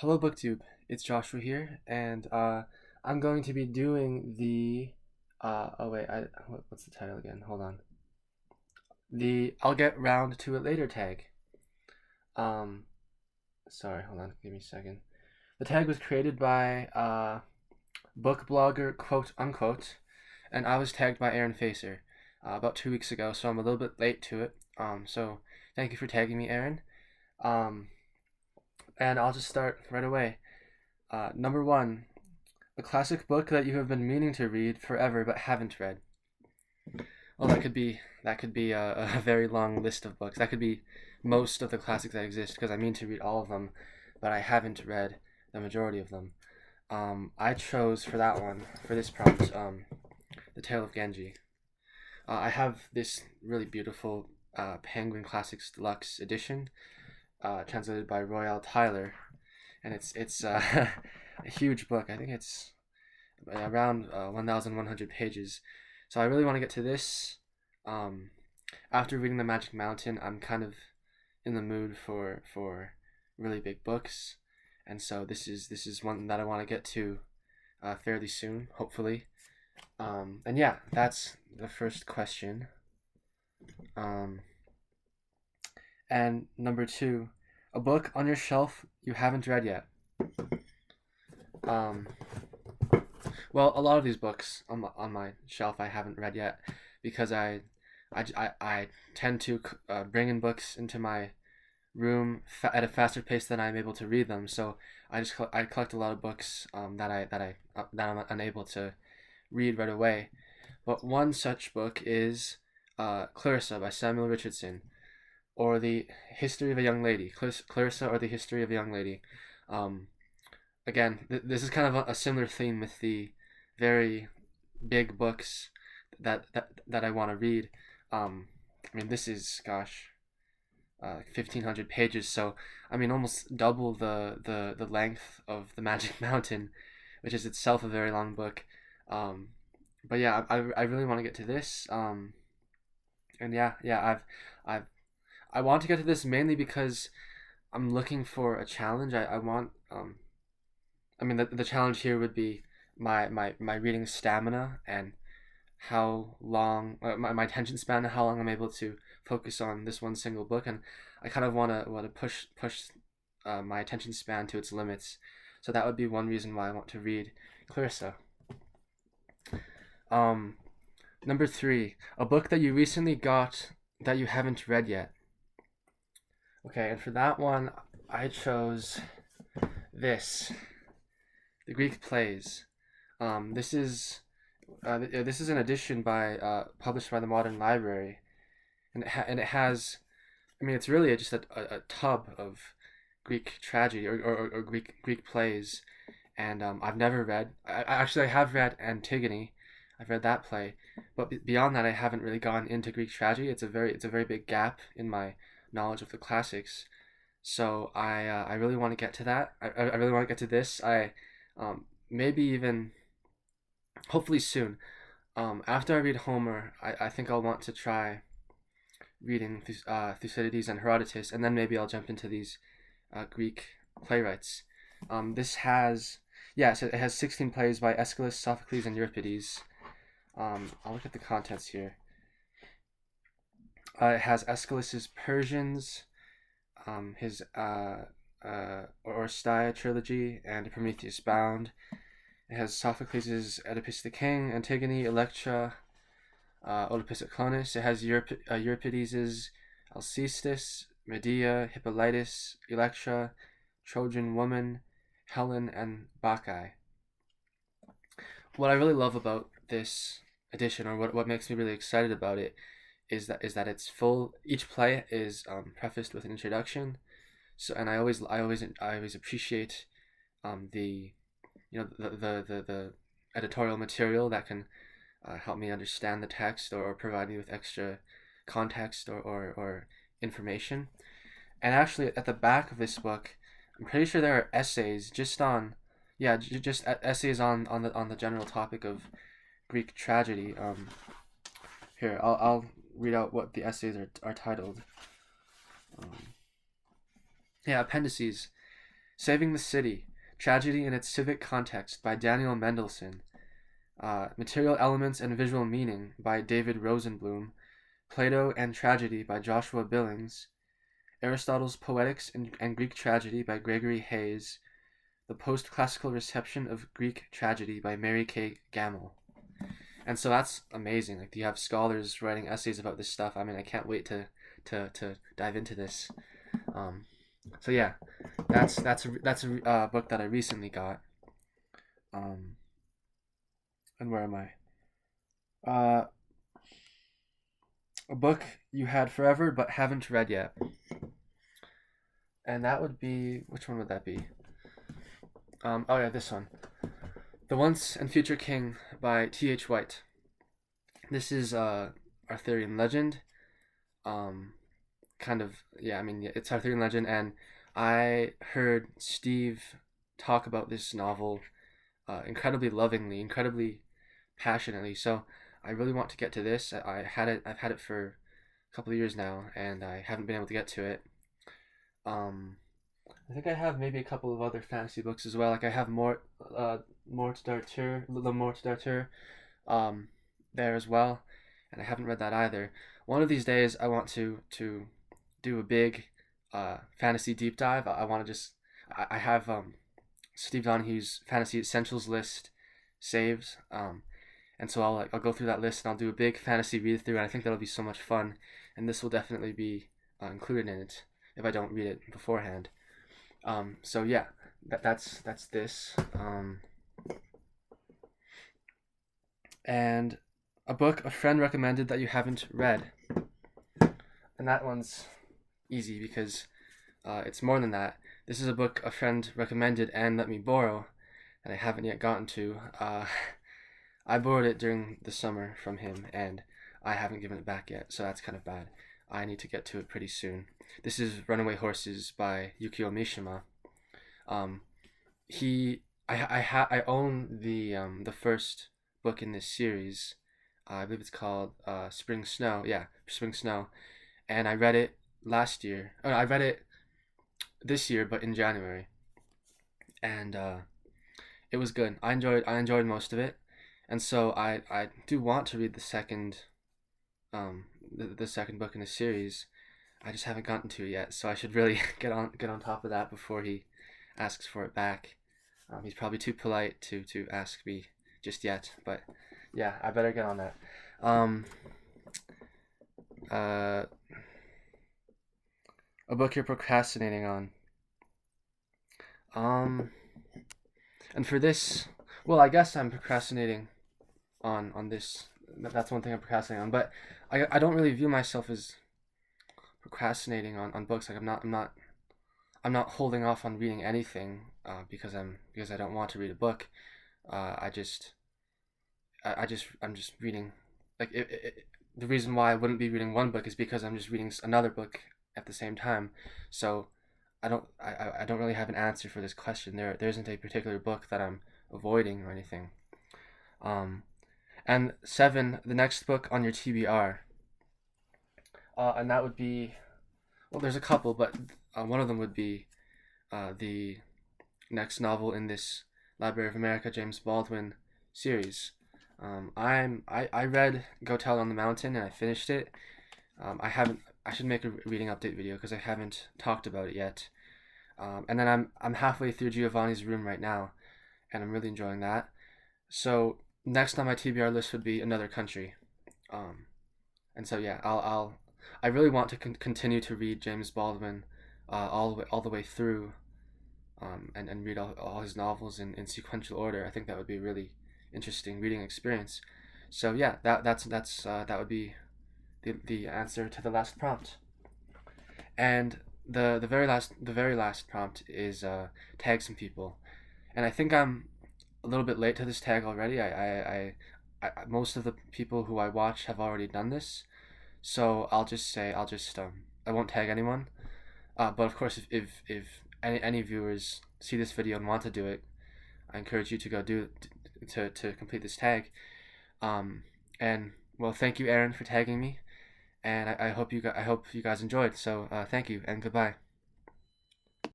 Hello, BookTube. It's Joshua here, and I'm going to be doing the. Oh wait, what's the title again? Hold on. The I'll get round to it later tag. Um, Sorry, hold on. Give me a second. The tag was created by book blogger quote unquote, and I was tagged by Aaron Facer about 2 weeks ago, so I'm a little bit late to it. So thank you for tagging me, Aaron. Um, and I'll just start right away. Number one, a classic book that you have been meaning to read forever but haven't read. Well, that could be a very long list of books. That could be most of the classics that exist because I mean to read all of them, but I haven't read the majority of them. I chose for that one for this prompt, The Tale of Genji. I have this really beautiful Penguin Classics Deluxe edition, translated by Royal Tyler, and it's a huge book. I think it's around 1,100 pages. So I really want to get to this. Um, After reading The Magic Mountain, I'm kind of in the mood for really big books, and so this is one that I want to get to fairly soon, hopefully. And yeah, that's the first question. Um, and number two, a book on your shelf you haven't read yet. Um, Well, a lot of these books on my shelf I haven't read yet because I tend to bring in books into my room at a faster pace than I'm able to read them. So I collect a lot of books that I'm unable to read right away. But one such book is Clarissa by Samuel Richardson, or The History of a Young Lady. Clarissa or The History of a Young Lady. Um, Again, this is kind of a similar theme with the very big books that I want to read. I mean, this is, gosh, 1,500 pages, so I mean almost double the length of The Magic Mountain, which is itself a very long book. Um, but yeah, I really want to get to this. And yeah, I've I want to get to this mainly because I'm looking for a challenge. I want I mean, the challenge here would be my reading stamina and how long my attention span and how long I'm able to focus on this one single book, and I kind of want to push my attention span to its limits. So that would be one reason why I want to read Clarissa. Um, Number three, a book that you recently got that you haven't read yet. Okay, and for that one, I chose this, the Greek plays. This is an edition by published by the Modern Library, and it has. I mean, it's really just a tub of Greek tragedy or Greek plays, and I've never read. I have read Antigone. I've read that play, but beyond that, I haven't really gone into Greek tragedy. It's a very big gap in my knowledge of the classics. So I really want to get to that. I really want to get to this. Maybe even hopefully soon. After I read Homer, I think I'll want to try reading Thucydides and Herodotus, and then maybe I'll jump into these Greek playwrights. This has, yeah, so it has 16 plays by Aeschylus, Sophocles, and Euripides. I'll look at the contents here. It has Aeschylus's Persians, his Oresteia trilogy, and Prometheus Bound. It has Sophocles' Oedipus the King, Antigone, Electra, Oedipus at Clonus. It has Euripides' Alcestis, Medea, Hippolytus, Electra, Trojan Woman, Helen, and Bacchae. What I really love about this edition, or what makes me really excited about it, is that it's full. Each play is prefaced with an introduction. So, and I always appreciate the the editorial material that can help me understand the text, or provide me with extra context or information. And actually, at the back of this book, I'm pretty sure there are essays just on, yeah, just essays on the general topic of Greek tragedy. Here, I'll read out what the essays are titled. Um, yeah, appendices. Saving the City: Tragedy in its Civic Context by Daniel Mendelsohn. Material Elements and Visual Meaning by David Rosenblum. Plato and Tragedy by Joshua Billings. Aristotle's Poetics and Greek Tragedy by Gregory Hayes. The Post-Classical Reception of Greek Tragedy by Mary K. Gamble. And so that's amazing. Like, you have scholars writing essays about this stuff. I mean, I can't wait to dive into this. So yeah, that's a book that I recently got. And where am I? A book you had forever but haven't read yet. And that would be, which one would that be? Oh yeah, this one. The Once and Future King by T.H. White. This is Arthurian legend. Kind of, yeah, I mean, it's Arthurian legend, and I heard Steve talk about this novel incredibly lovingly, incredibly passionately. So I really want to get to this. I've had it for a couple of years now, and I haven't been able to get to it. I think I have maybe a couple of other fantasy books as well. Like, I have Mort d'Arthur, Le Mort d'Arthur, there as well, and I haven't read that either. One of these days, I want to do a big fantasy deep dive. I want to just I have Steve Donahue's Fantasy Essentials list saved, and so I'll go through that list and I'll do a big fantasy read through, and I think that'll be so much fun. And this will definitely be included in it if I don't read it beforehand. So yeah, that's this. And a book a friend recommended that you haven't read, and that one's easy because it's more than that. This is a book a friend recommended and let me borrow, and I haven't yet gotten to. I borrowed it during the summer from him, and I haven't given it back yet, so that's kind of bad. I need to get to it pretty soon. This is Runaway Horses by Yukio Mishima. I own the first book in this series. I believe it's called Spring Snow. Yeah, Spring Snow, and I read it last year. Oh, I read it this year, but in January, and it was good. I enjoyed most of it, and so I do want to read the second the second book in the series. I just haven't gotten to it yet, so I should really get on top of that before he asks for it back. He's probably too polite to ask me just yet, but yeah, I better get on that. A book you're procrastinating on. And for this, well, I guess I'm procrastinating on this. That's one thing I'm procrastinating on, but I don't really view myself as procrastinating on books. Like, I'm not holding off on reading anything because I don't want to read a book. I'm just reading. Like, the reason why I wouldn't be reading one book is because I'm just reading another book at the same time. So I don't really have an answer for this question. There isn't a particular book that I'm avoiding or anything. And 7, the next book on your TBR. And that would be, well, there's a couple, but one of them would be the next novel in this Library of America James Baldwin series. I read Go Tell It on the Mountain and I finished it. I should make a reading update video because I haven't talked about it yet. And then I'm halfway through Giovanni's Room right now, and I'm really enjoying that. So next on my TBR list would be Another Country. And so yeah, I really want to continue to read James Baldwin all the way through, and read all his novels in sequential order. I think that would be a really interesting reading experience. So yeah, that would be the answer to the last prompt. And the very last prompt is tag some people, and I think I'm a little bit late to this tag already. I most of the people who I watch have already done this, so I'll just I won't tag anyone. But of course, if any viewers see this video and want to do it, I encourage you to go do to complete this tag. And well, thank you, Aaron, for tagging me, and I hope you guys enjoyed. So thank you and goodbye.